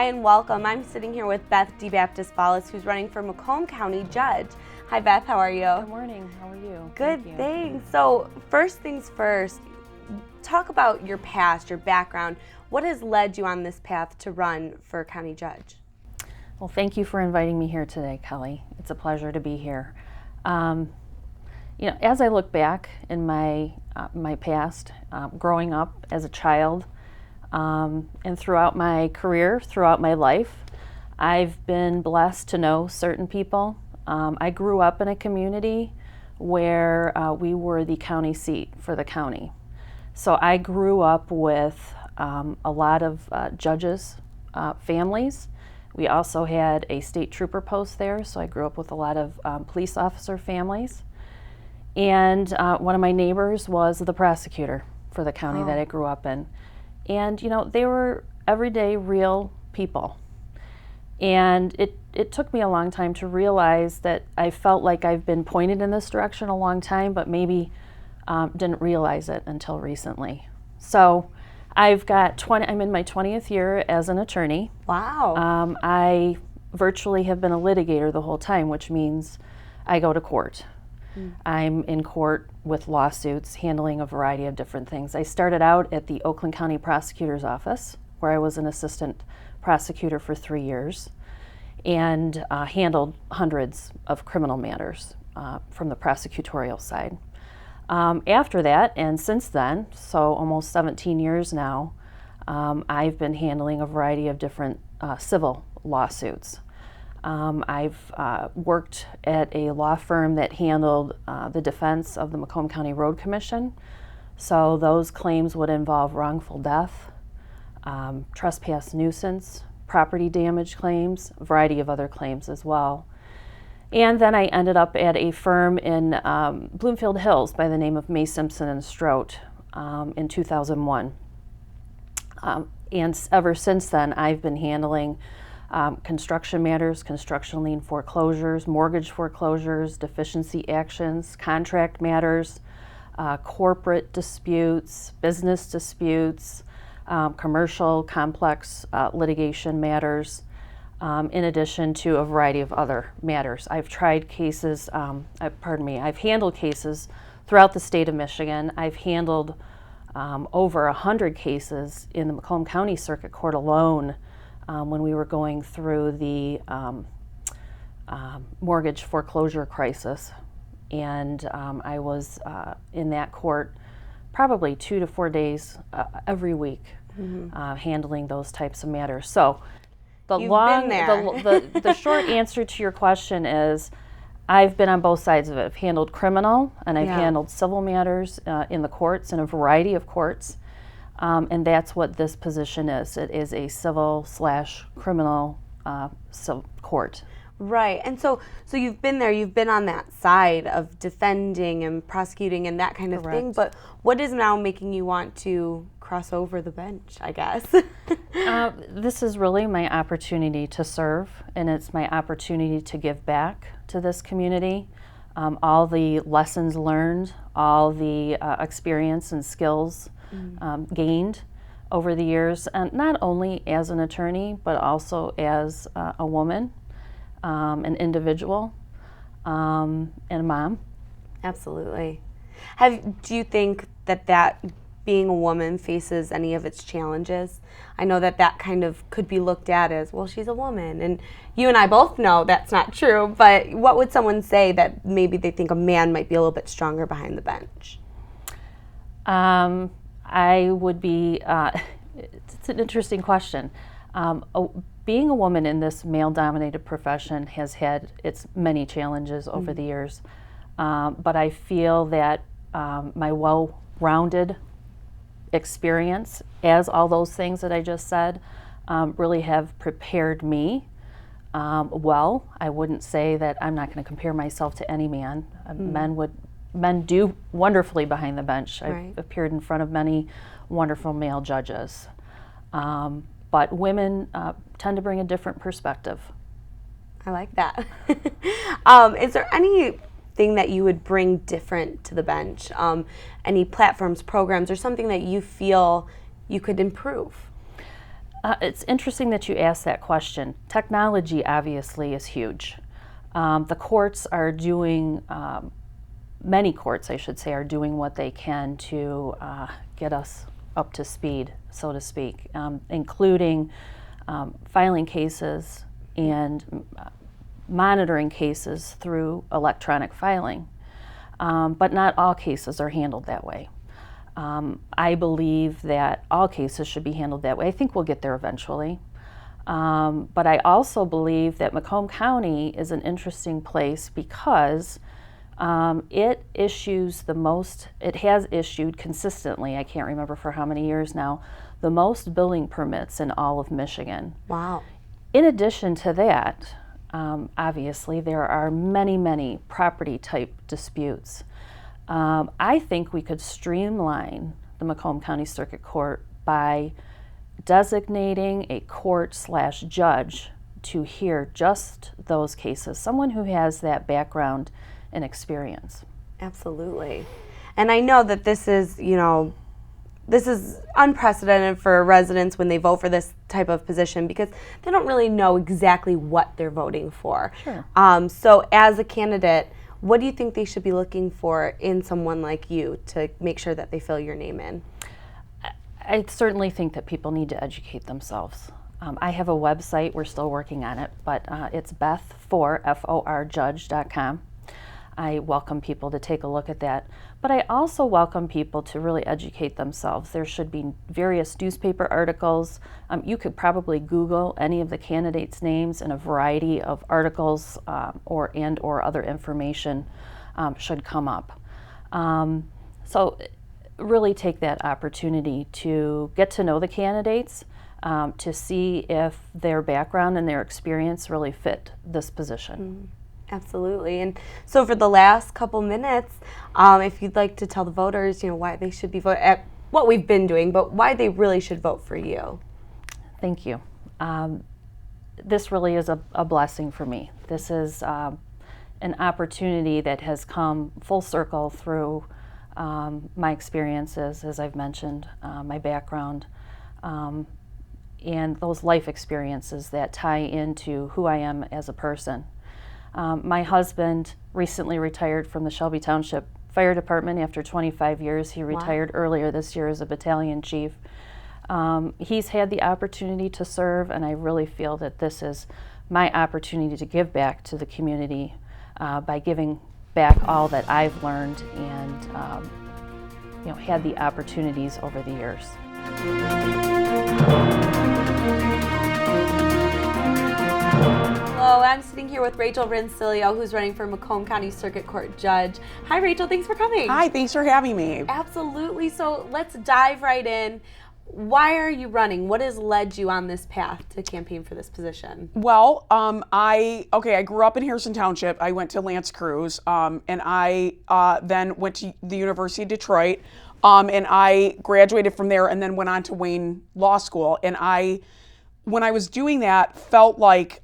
and welcome. I'm sitting here with Beth DeBaptist-Ballas, who's running for Macomb County Judge. Hi Beth, how are you? Good morning, how are you? Good, thanks. So first things first, talk about your past, your background. What has led you on this path to run for county judge? Well, thank you for inviting me here today, Kelly. It's a pleasure to be here. As I look back in my past, growing up as a child, and throughout my career, throughout my life, I've been blessed to know certain people. I grew up in a community where we were the county seat for the county. So I grew up with a lot of judges' families. We also had a state trooper post there, so I grew up with a lot of police officer families. And one of my neighbors was the prosecutor for the county that I grew up in. And, they were everyday, real people. And it took me a long time to realize that I felt like I've been pointed in this direction a long time, but maybe didn't realize it until recently. So I'm in my 20th year as an attorney. Wow. I virtually have been a litigator the whole time, which means I go to court. I'm in court with lawsuits, handling a variety of different things. I started out at the Oakland County Prosecutor's Office, where I was an assistant prosecutor for 3 years, and handled hundreds of criminal matters from the prosecutorial side. After that, and since then, so almost 17 years now, I've been handling a variety of different civil lawsuits. I've worked at a law firm that handled the defense of the Macomb County Road Commission. So those claims would involve wrongful death, trespass nuisance, property damage claims, a variety of other claims as well. And then I ended up at a firm in Bloomfield Hills by the name of May Simpson and Strout in 2001. And ever since then, I've been handling construction matters, construction lien foreclosures, mortgage foreclosures, deficiency actions, contract matters, corporate disputes, business disputes, commercial complex litigation matters, in addition to a variety of other matters. I've handled cases throughout the state of Michigan. I've handled over 100 cases in the Macomb County Circuit Court alone when we were going through the mortgage foreclosure crisis. And I was in that court probably 2 to 4 days every week, handling those types of matters. So the short answer to your question is I've been on both sides of it. I've handled criminal and I've handled civil matters in the courts, in a variety of courts. And that's what this position is. It is a civil/criminal court. Right. And so you've been there, you've been on that side of defending and prosecuting and that kind of thing, but what is now making you want to cross over the bench, I guess? This is really my opportunity to serve, and it's my opportunity to give back to this community. All the lessons learned, all the experience and skills gained over the years, and not only as an attorney, but also as a woman, an individual, and a mom. Absolutely. Do you think that being a woman faces any of its challenges? I know that kind of could be looked at as, well, she's a woman, and you and I both know that's not true, but what would someone say that maybe they think a man might be a little bit stronger behind the bench? I would be, it's an interesting question. Being a woman in this male-dominated profession has had its many challenges over the years, but I feel that my well-rounded experience, as all those things that I just said, really have prepared me well. I wouldn't say that I'm not going to compare myself to any man. Men do wonderfully behind the bench. I've appeared in front of many wonderful male judges. But women tend to bring a different perspective. I like that. Is there anything that you would bring different to the bench? Any platforms, programs, or something that you feel you could improve? It's interesting that you asked that question. Technology obviously is huge. The courts are doing, many courts, I should say, are doing what they can to get us up to speed, so to speak, including filing cases and monitoring cases through electronic filing. But not all cases are handled that way. I believe that all cases should be handled that way. I think we'll get there eventually. But I also believe that Macomb County is an interesting place because it has issued consistently, I can't remember for how many years now, the most building permits in all of Michigan. Wow. In addition to that, obviously, there are many, many property type disputes. I think we could streamline the Macomb County Circuit Court by designating a court/judge to hear just those cases, someone who has that background and experience. Absolutely. And I know that this is unprecedented for residents when they vote for this type of position because they don't really know exactly what they're voting for. Sure. So as a candidate, what do you think they should be looking for in someone like you to make sure that they fill your name in? I certainly think that people need to educate themselves. I have a website, we're still working on it, but it's beth4judge.com. I welcome people to take a look at that. But I also welcome people to really educate themselves. There should be various newspaper articles. You could probably Google any of the candidates' names, and a variety of articles or other information should come up. So really take that opportunity to get to know the candidates, to see if their background and their experience really fit this position. Absolutely. And so for the last couple minutes, if you'd like to tell the voters, why they should be voting, at what we've been doing, but why they really should vote for you. Thank you. This really is a blessing for me. This is an opportunity that has come full circle through my experiences, as I've mentioned, my background, and those life experiences that tie into who I am as a person. My husband recently retired from the Shelby Township Fire Department after 25 years. He retired earlier this year as a battalion chief. He's had the opportunity to serve, and I really feel that this is my opportunity to give back to the community by giving back all that I've learned and had the opportunities over the years. Hello, I'm sitting here with Rachel Rensilio, who's running for Macomb County Circuit Court Judge. Hi, Rachel. Thanks for coming. Hi, thanks for having me. Absolutely. So let's dive right in. Why are you running? What has led you on this path to campaign for this position? Well, I grew up in Harrison Township. I went to Lance Cruz, and I then went to the University of Detroit, and I graduated from there and then went on to Wayne Law School. And when I was doing that, felt like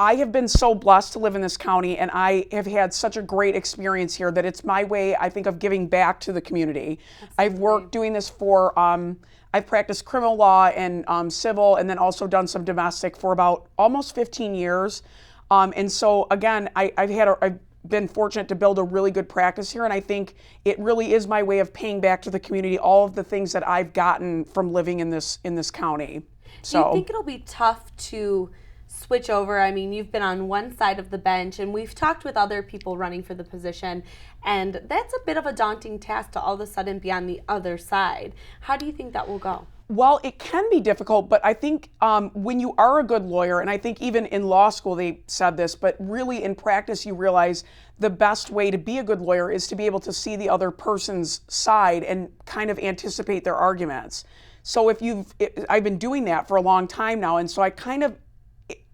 I have been so blessed to live in this county, and I have had such a great experience here that it's my way, I think, of giving back to the community. Absolutely. I've worked doing this for, I've practiced criminal law and civil, and then also done some domestic for about almost 15 years. And so, again, I've been fortunate to build a really good practice here, and I think it really is my way of paying back to the community all of the things that I've gotten from living in this county. Do you think it'll be tough to switch over? I mean, you've been on one side of the bench, and we've talked with other people running for the position, and that's a bit of a daunting task to all of a sudden be on the other side. How do you think that will go? Well, it can be difficult, but I think when you are a good lawyer, and I think even in law school they said this, but really in practice you realize the best way to be a good lawyer is to be able to see the other person's side and kind of anticipate their arguments. So I've been doing that for a long time now, and so I kind of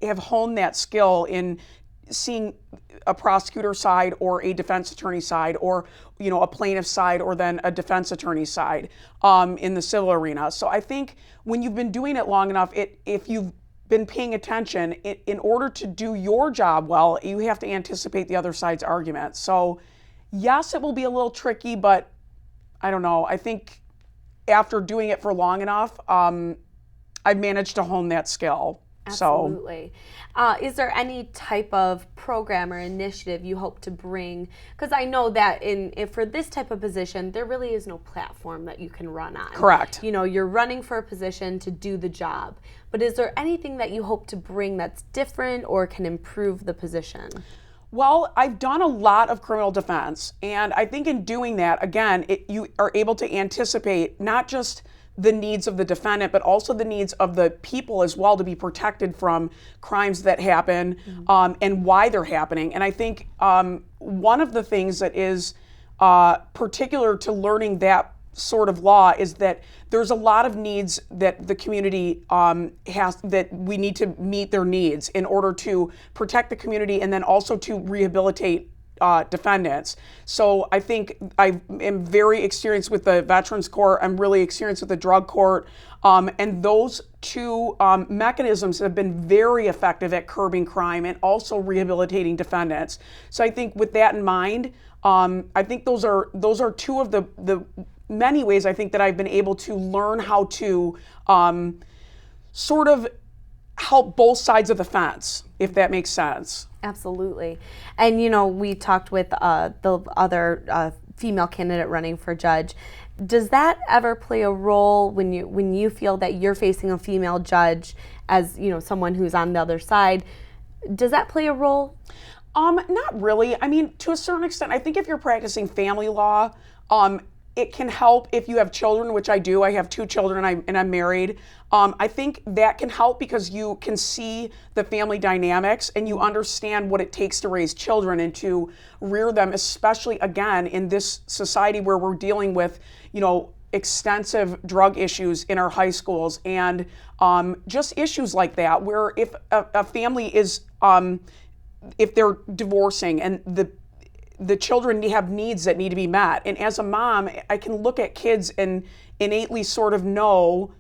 have honed that skill in seeing a prosecutor side or a defense attorney side or a plaintiff side or then a defense attorney side in the civil arena. So I think when you've been doing it long enough, if you've been paying attention, in order to do your job well, you have to anticipate the other side's argument. So yes, it will be a little tricky, but I don't know. I think after doing it for long enough, I've managed to hone that skill. Absolutely. Is there any type of program or initiative you hope to bring? Because I know that if for this type of position, there really is no platform that you can run on. Correct. You know, you're running for a position to do the job. But is there anything that you hope to bring that's different or can improve the position? Well, I've done a lot of criminal defense, and I think in doing that, again, you are able to anticipate not just the needs of the defendant, but also the needs of the people as well to be protected from crimes that happen and why they're happening. And I think one of the things that is particular to learning that sort of law is that there's a lot of needs that the community has, that we need to meet their needs in order to protect the community and then also to rehabilitate defendants. So I think I am very experienced with the Veterans Court. I'm really experienced with the Drug Court. And those two mechanisms have been very effective at curbing crime and also rehabilitating defendants. So I think with that in mind, I think those are two of the many ways I think that I've been able to learn how to sort of help both sides of the fence, if that makes sense. Absolutely. And, you know, we talked with the other female candidate running for judge. Does that ever play a role when you feel that you're facing a female judge as, you know, someone who's on the other side? Does that play a role? Not really. I mean, to a certain extent, I think if you're practicing family law, it can help if you have children, which I do. I have 2 children and I'm married. I think that can help because you can see the family dynamics and you understand what it takes to raise children and to rear them, especially, again, in this society where we're dealing with, you know, extensive drug issues in our high schools and just issues like that, where if a family is, if they're divorcing and the children have needs that need to be met. And as a mom, I can look at kids and innately sort of know,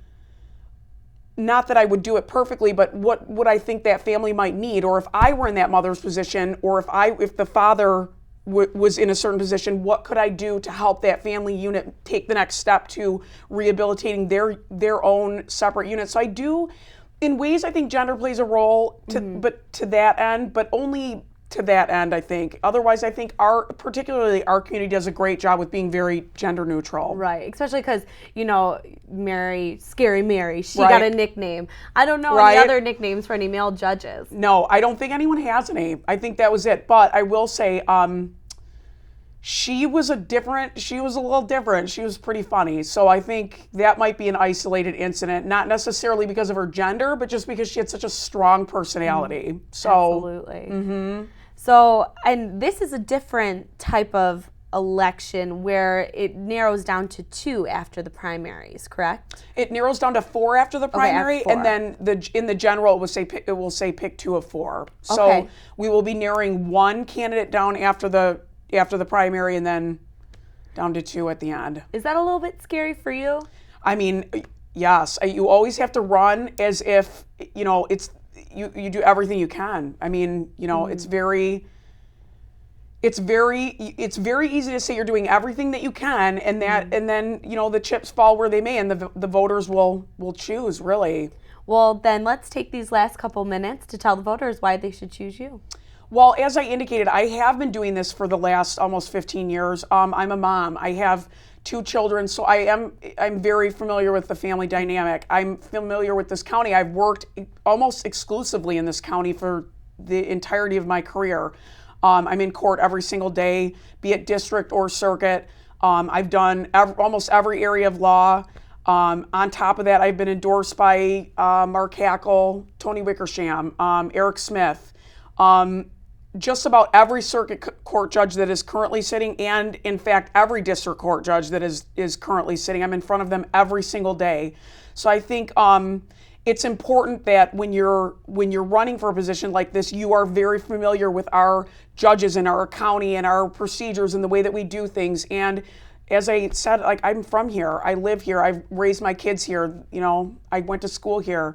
not that I would do it perfectly, but what would I think that family might need? Or if I were in that mother's position, or if the father was in a certain position, what could I do to help that family unit take the next step to rehabilitating their own separate unit? So I do, in ways I think gender plays a role, but to that end, but only to that end, I think. Otherwise, I think particularly our community does a great job with being very gender neutral. Right, especially because, you know, Scary Mary, she Right. got a nickname. I don't know Right. any other nicknames for any male judges. No, I don't think anyone has a name. I think that was it. But I will say, she was a little different. She was pretty funny. So I think that might be an isolated incident, not necessarily because of her gender, but just because she had such a strong personality. So Absolutely. So, and this is a different type of election where it narrows down to 2 after the primaries, correct? it narrows down to 4 after the primary, after 4. and then in the general it will say pick 2 of 4. So Okay. we will be narrowing 1 candidate down after the primary, and then down to 2 at the end. Is that a little bit scary for you? I mean, yes, you always have to run as if, you know, you do everything you can. I mean, you know, it's very easy to say you're doing everything that you can, and then, you know, the chips fall where they may, and the voters will choose, really. Well, then let's take these last couple minutes to tell the voters why they should choose you. Well, as I indicated, I have been doing this for the last almost 15 years. I'm a mom. I have 2 children, so I'm very familiar with the family dynamic. I'm familiar with this county. I've worked almost exclusively in this county for the entirety of my career. I'm in court every single day, be it district or circuit. I've done almost every area of law. On top of that, I've been endorsed by Mark Hackle, Tony Wickersham, Eric Smith, just about every circuit court judge that is currently sitting, and in fact every district court judge that is currently sitting. I'm in front of them every single day. So I think it's important that when you're running for a position like this, you are very familiar with our judges in our county and our procedures and the way that we do things. And as I said, like, I'm from here, I live here, I've raised my kids here, you know, I went to school here.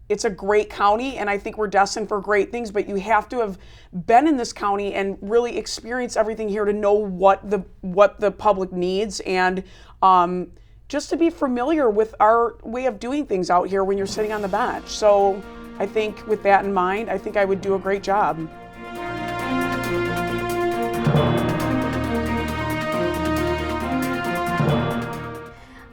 It's a great county, and I think we're destined for great things, but you have to have been in this county and really experience everything here to know what the public needs, and just to be familiar with our way of doing things out here when you're sitting on the bench. So I think with that in mind, I think I would do a great job.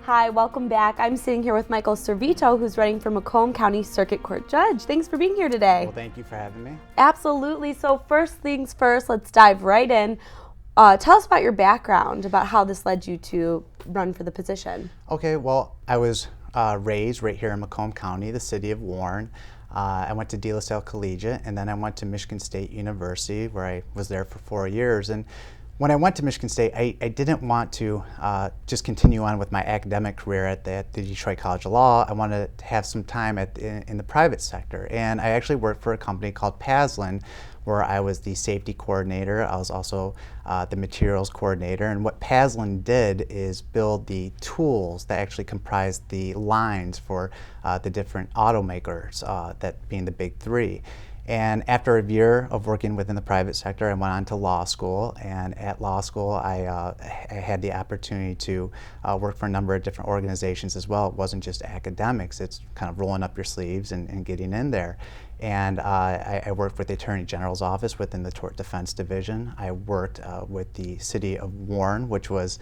Hi, welcome back. I'm sitting here with Michael Servito, who's running for Macomb County Circuit Court Judge. Thanks for being here today. Well, thank you for having me. Absolutely. So first things first, let's dive right in. Tell us about your background, about how this led you to run for the position. Okay, well, I was raised right here in Macomb County, the city of Warren. I went to De La Salle Collegiate, and then I went to Michigan State University, where I was there for 4 years. And when I went to Michigan State, I didn't want to just continue on with my academic career at the Detroit College of Law. I wanted to have some time in the private sector. And I actually worked for a company called Paslin, where I was the safety coordinator. I was also the materials coordinator. And what Paslin did is build the tools that actually comprised the lines for the different automakers, that being the big three. And after a year of working within the private sector, I went on to law school. And at law school, I had the opportunity to work for a number of different organizations as well. It wasn't just academics, it's kind of rolling up your sleeves and getting in there. And I worked with the Attorney General's office within the Tort Defense Division. I worked with the City of Warren, which was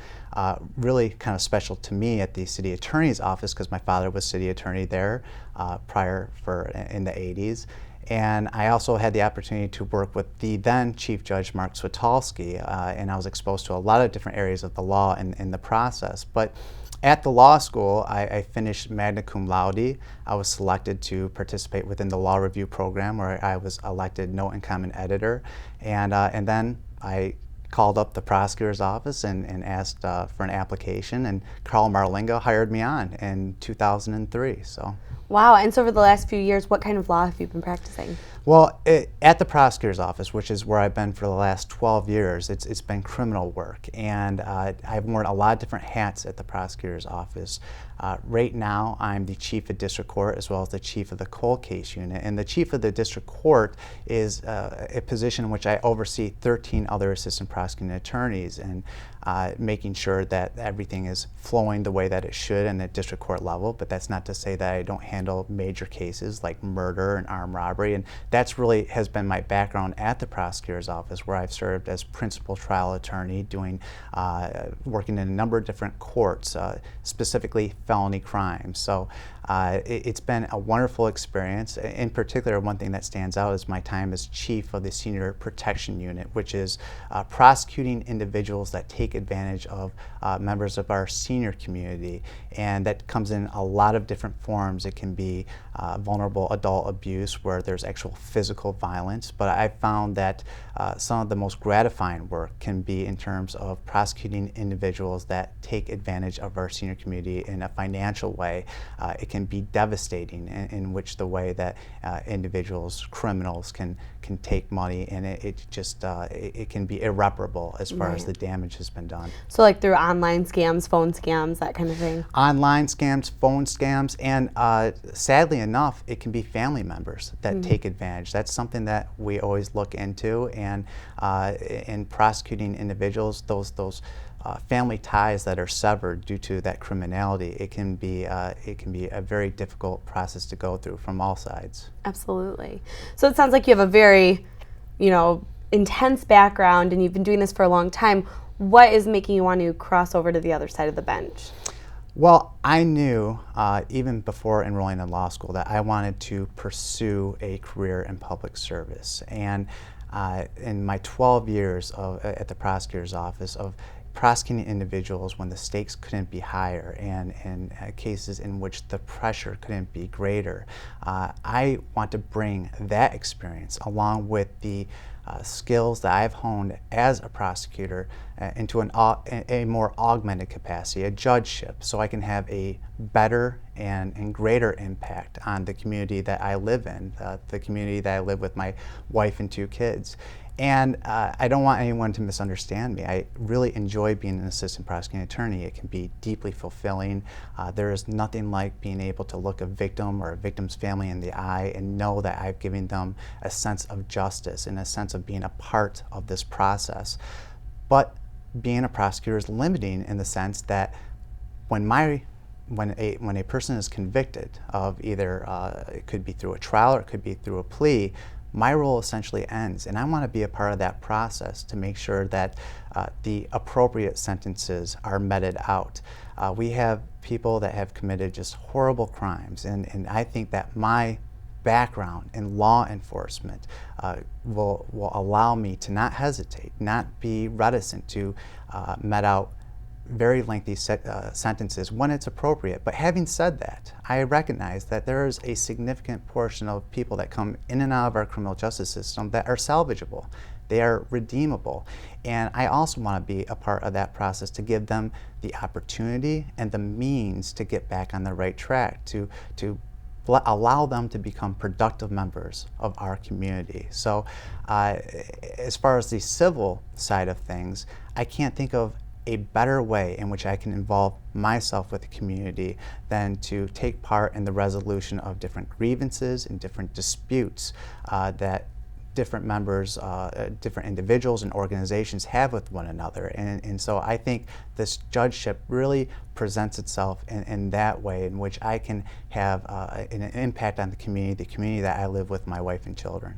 really kind of special to me at the City Attorney's office because my father was City Attorney there in the 80s. And I also had the opportunity to work with the then Chief Judge Mark Switalski, and I was exposed to a lot of different areas of the law in the process. But at the law school, I finished magna cum laude. I was selected to participate within the law review program, where I was elected note and comment editor, and then I called up the prosecutor's office and asked for an application, and Carl Marlinga hired me on in 2003. So. Wow, and so over the last few years, what kind of law have you been practicing? Well, at the prosecutor's office, which is where I've been for the last 12 years, it's been criminal work. And I've worn a lot of different hats at the prosecutor's office. Right now, I'm the chief of district court as well as the chief of the cold case unit. And the chief of the district court is a position in which I oversee 13 other assistant prosecuting attorneys and making sure that everything is flowing the way that it should in the district court level. But that's not to say that I don't handle major cases like murder and armed robbery. And that's really has been my background at the prosecutor's office, where I've served as principal trial attorney, working in a number of different courts, specifically felony crimes. So it's been a wonderful experience. In particular, one thing that stands out is my time as chief of the Senior Protection Unit, which is prosecuting individuals that take advantage of members of our senior community. And that comes in a lot of different forms. It can be vulnerable adult abuse, where there's actual physical violence, but I've found that some of the most gratifying work can be in terms of prosecuting individuals that take advantage of our senior community in a financial way. It can be devastating in which the way that individuals, criminals, can take money, and it can be irreparable as far as the damage has been done. So like through online scams, phone scams, that kind of thing? Online scams, phone scams, and sadly enough, it can be family members that take advantage. That's something that we always look into, and in prosecuting individuals, those family ties that are severed due to that criminality, it can be a very difficult process to go through from all sides. Absolutely. So it sounds like you have a very, intense background, and you've been doing this for a long time. What is making you want to cross over to the other side of the bench? Well, I knew even before enrolling in law school that I wanted to pursue a career in public service. And in my 12 years at the prosecutor's office of prosecuting individuals when the stakes couldn't be higher and cases in which the pressure couldn't be greater, I want to bring that experience along with the skills that I've honed as a prosecutor into a more augmented capacity, a judgeship, so I can have a better and greater impact on the community that I live in, the community that I live with my wife and 2 kids. And I don't want anyone to misunderstand me. I really enjoy being an assistant prosecuting attorney. It can be deeply fulfilling. There is nothing like being able to look a victim or a victim's family in the eye and know that I've given them a sense of justice and a sense of being a part of this process. But being a prosecutor is limiting in the sense that when a person is convicted of either, it could be through a trial or it could be through a plea, my role essentially ends, and I want to be a part of that process to make sure that the appropriate sentences are meted out. We have people that have committed just horrible crimes, and I think that my background in law enforcement will allow me to not hesitate, not be reticent to met out very lengthy sentences when it's appropriate. But having said that, I recognize that there is a significant portion of people that come in and out of our criminal justice system that are salvageable. They are redeemable. And I also want to be a part of that process to give them the opportunity and the means to get back on the right track, to allow them to become productive members of our community. So as far as the civil side of things, I can't think of a better way in which I can involve myself with the community than to take part in the resolution of different grievances and different disputes that different members, different individuals and organizations have with one another. And so I think this judgeship really presents itself in that way in which I can have an impact on the community that I live with my wife and children.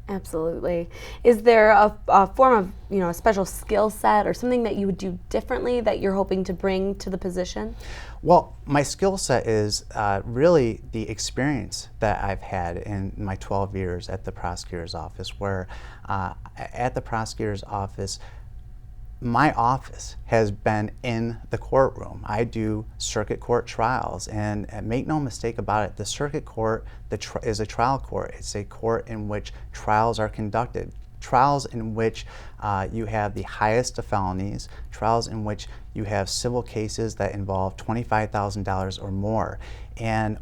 Absolutely. Is there a form of, a special skill set or something that you would do differently that you're hoping to bring to the position? Well, my skill set is really the experience that I've had in my 12 years at the prosecutor's office, where at the prosecutor's office, my office has been in the courtroom. I do circuit court trials, and make no mistake about it, the circuit court is a trial court. It's a court in which trials are conducted, trials in which you have the highest of felonies, trials in which you have civil cases that involve $25,000 or more. And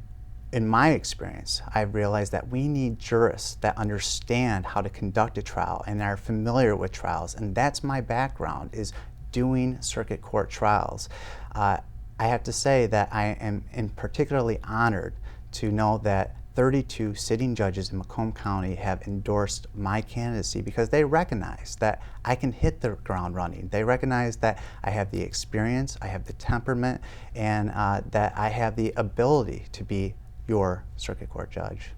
in my experience, I've realized that we need jurists that understand how to conduct a trial and are familiar with trials, and that's my background, is doing circuit court trials. I have to say that I am particularly honored to know that 32 sitting judges in Macomb County have endorsed my candidacy because they recognize that I can hit the ground running. They recognize that I have the experience, I have the temperament, and that I have the ability to be your circuit court judge.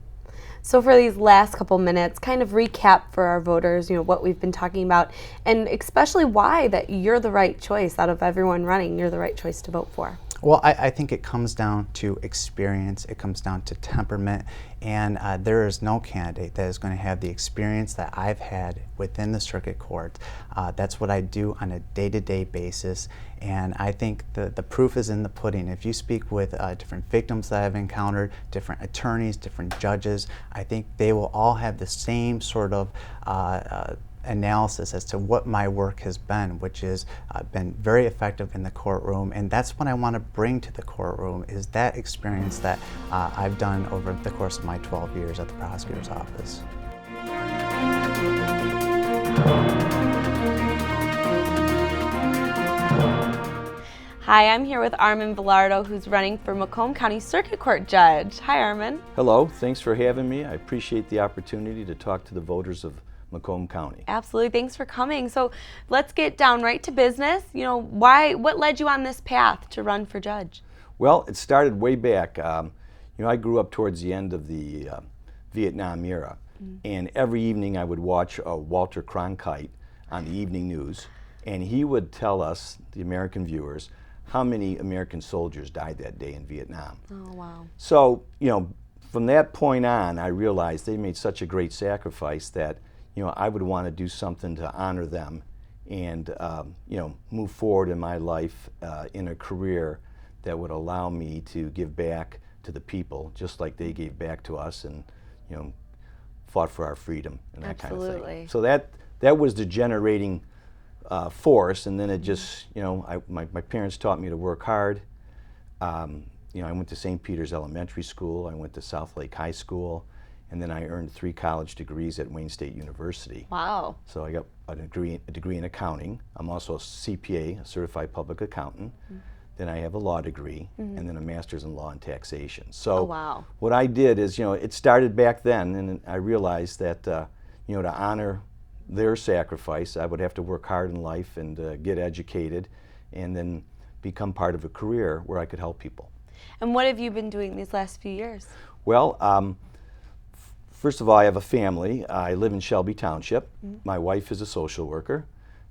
So for these last couple minutes, kind of recap for our voters, what we've been talking about, and especially why that you're the right choice out of everyone running, you're the right choice to vote for. Well, I think it comes down to experience, it comes down to temperament, and there is no candidate that is going to have the experience that I've had within the circuit court. That's what I do on a day-to-day basis, and I think the proof is in the pudding. If you speak with different victims that I've encountered, different attorneys, different judges, I think they will all have the same sort of analysis as to what my work has been, which has been very effective in the courtroom, and that's what I want to bring to the courtroom, is that experience that I've done over the course of my 12 years at the prosecutor's office. Hi, I'm here with Armin Villardo, who's running for Macomb County Circuit Court Judge. Hi, Armin. Hello, thanks for having me. I appreciate the opportunity to talk to the voters of Macomb County. Absolutely, thanks for coming. So let's get down right to business. What led you on this path to run for judge? Well, it started way back. I grew up towards the end of the Vietnam era, and every evening I would watch Walter Cronkite on the evening news, and he would tell us, the American viewers, how many American soldiers died that day in Vietnam. Oh, wow. So, from that point on, I realized they made such a great sacrifice that I would want to do something to honor them and, move forward in my life in a career that would allow me to give back to the people, just like they gave back to us and, fought for our freedom and that kind of thing. So that was the generating force, and then it just, my parents taught me to work hard. I went to St. Peter's Elementary School, I went to South Lake High School, and then I earned 3 college degrees at Wayne State University. Wow. So I got a degree in accounting. I'm also a CPA, a certified public accountant. Then I have a law degree, and then a master's in law and taxation. So wow. What I did is, it started back then, and I realized that, to honor their sacrifice, I would have to work hard in life and get educated, and then become part of a career where I could help people. And what have you been doing these last few years? Well, first of all, I have a family. I live in Shelby Township. My wife is a social worker.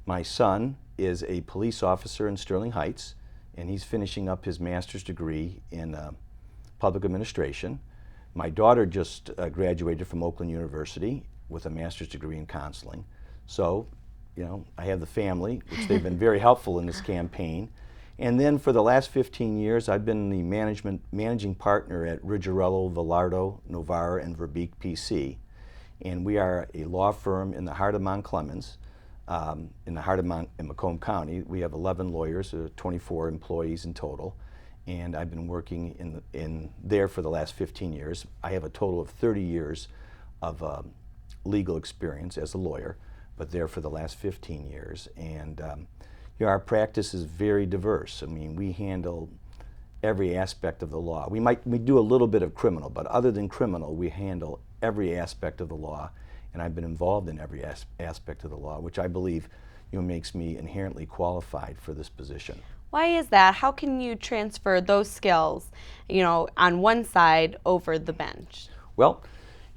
My son is a police officer in Sterling Heights, and he's finishing up his master's degree in public administration. My daughter just graduated from Oakland University with a master's degree in counseling. So, I have the family, which they've been very helpful in this campaign. And then for the last 15 years, I've been the managing partner at Rigorello, Villardo, Novara, and Verbeek PC. And we are a law firm in the heart of Mount Clemens, in the heart of in Macomb County. We have 11 lawyers, 24 employees in total. And I've been working in there for the last 15 years. I have a total of 30 years of legal experience as a lawyer, but there for the last 15 years. And our practice is very diverse. I mean, we handle every aspect of the law. We do a little bit of criminal, but other than criminal, we handle every aspect of the law. And I've been involved in every aspect of the law, which I believe makes me inherently qualified for this position. Why is that? How can you transfer those skills, on one side over the bench? Well,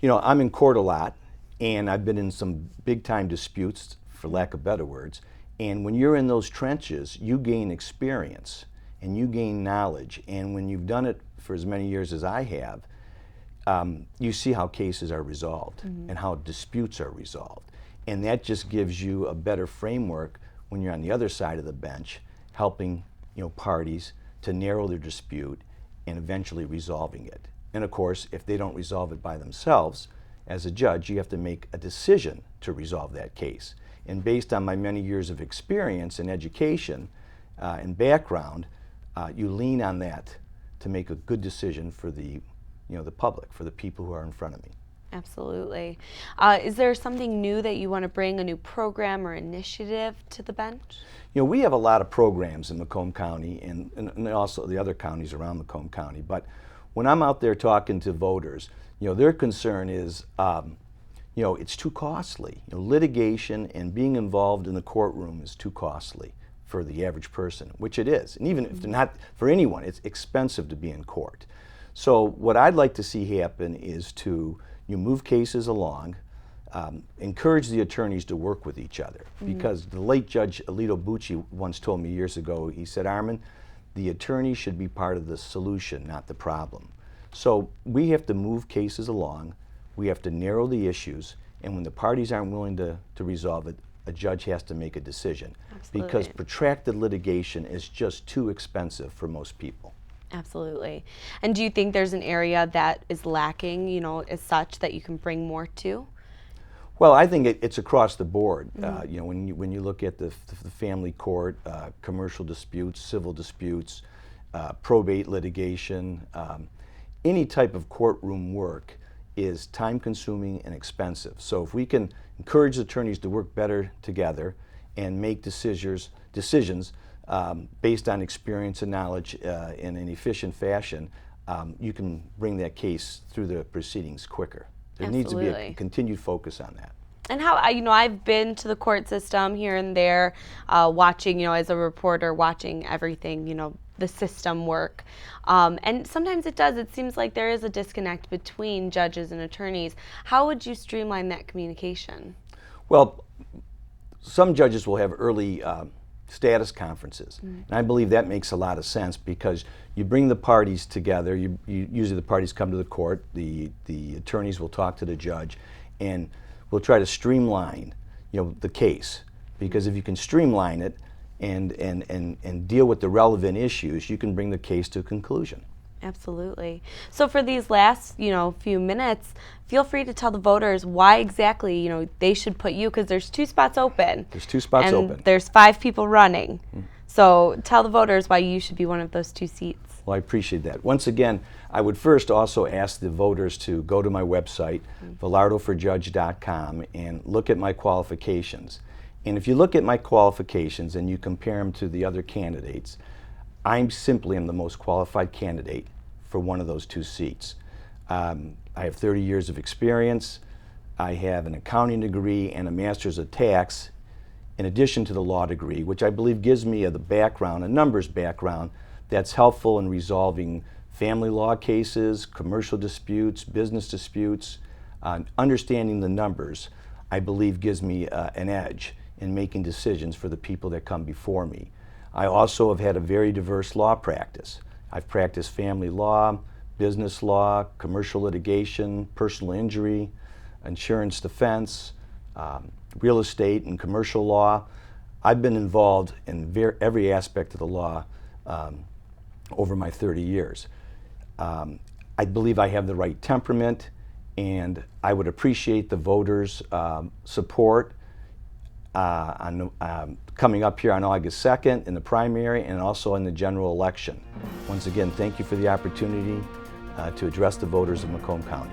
I'm in court a lot, and I've been in some big-time disputes, for lack of better words. And when you're in those trenches, you gain experience and you gain knowledge. And when you've done it for as many years as I have, you see how cases are resolved and how disputes are resolved. And that just gives you a better framework when you're on the other side of the bench, helping parties to narrow their dispute and eventually resolving it. And of course, if they don't resolve it by themselves, as a judge, you have to make a decision to resolve that case. And based on my many years of experience and education and background, you lean on that to make a good decision for the public, for the people who are in front of me. Absolutely. Is there something new that you want to bring, a new program or initiative to the bench? We have a lot of programs in Macomb County and also the other counties around Macomb County. But when I'm out there talking to voters, their concern is, it's too costly. Litigation and being involved in the courtroom is too costly for the average person, which it is. And even if not for anyone, it's expensive to be in court. So what I'd like to see happen is to move cases along, encourage the attorneys to work with each other. Because the late Judge Alito Bucci once told me years ago, he said, Armin, the attorney should be part of the solution, not the problem. So we have to move cases along, we have to narrow the issues, and when the parties aren't willing to resolve it, a judge has to make a decision. Absolutely. Because protracted litigation is just too expensive for most people. Absolutely. And do you think there's an area that is lacking, as such, that you can bring more to? Well, I think it's across the board. When you look at the family court, commercial disputes, civil disputes, probate litigation, any type of courtroom work is time-consuming and expensive. So if we can encourage attorneys to work better together and make decisions based on experience and knowledge in an efficient fashion, you can bring that case through the proceedings quicker. There needs to be a continued focus on that. And how, I've been to the court system here and there, watching, as a reporter, watching everything, the system work. And sometimes it seems like there is a disconnect between judges and attorneys. How would you streamline that communication? Well, some judges will have early status conferences. And I believe that makes a lot of sense because you bring the parties together. Usually the parties come to the court, the attorneys will talk to the judge, and we'll try to streamline the case. Because if you can streamline it and deal with the relevant issues, you can bring the case to a conclusion. Absolutely. So for these last, few minutes, feel free to tell the voters why exactly, they should put you, because there's 2 spots open. There's 2 spots open. There's 5 people running. So tell the voters why you should be one of those 2 seats. Well, I appreciate that. Once again, I would first also ask the voters to go to my website, villardoforjudge.com, and look at my qualifications. And if you look at my qualifications and you compare them to the other candidates, I simply am the most qualified candidate for one of those 2 seats. I have 30 years of experience. I have an accounting degree and a master's of tax in addition to the law degree, which I believe gives me the background, a numbers background, that's helpful in resolving family law cases, commercial disputes, business disputes. Understanding the numbers, I believe, gives me an edge in making decisions for the people that come before me. I also have had a very diverse law practice. I've practiced family law, business law, commercial litigation, personal injury, insurance defense, real estate and commercial law. I've been involved in every aspect of the law over my 30 years. I believe I have the right temperament, and I would appreciate the voters' support coming up here on August 2nd in the primary and also in the general election. Once again, thank you for the opportunity to address the voters of Macomb County.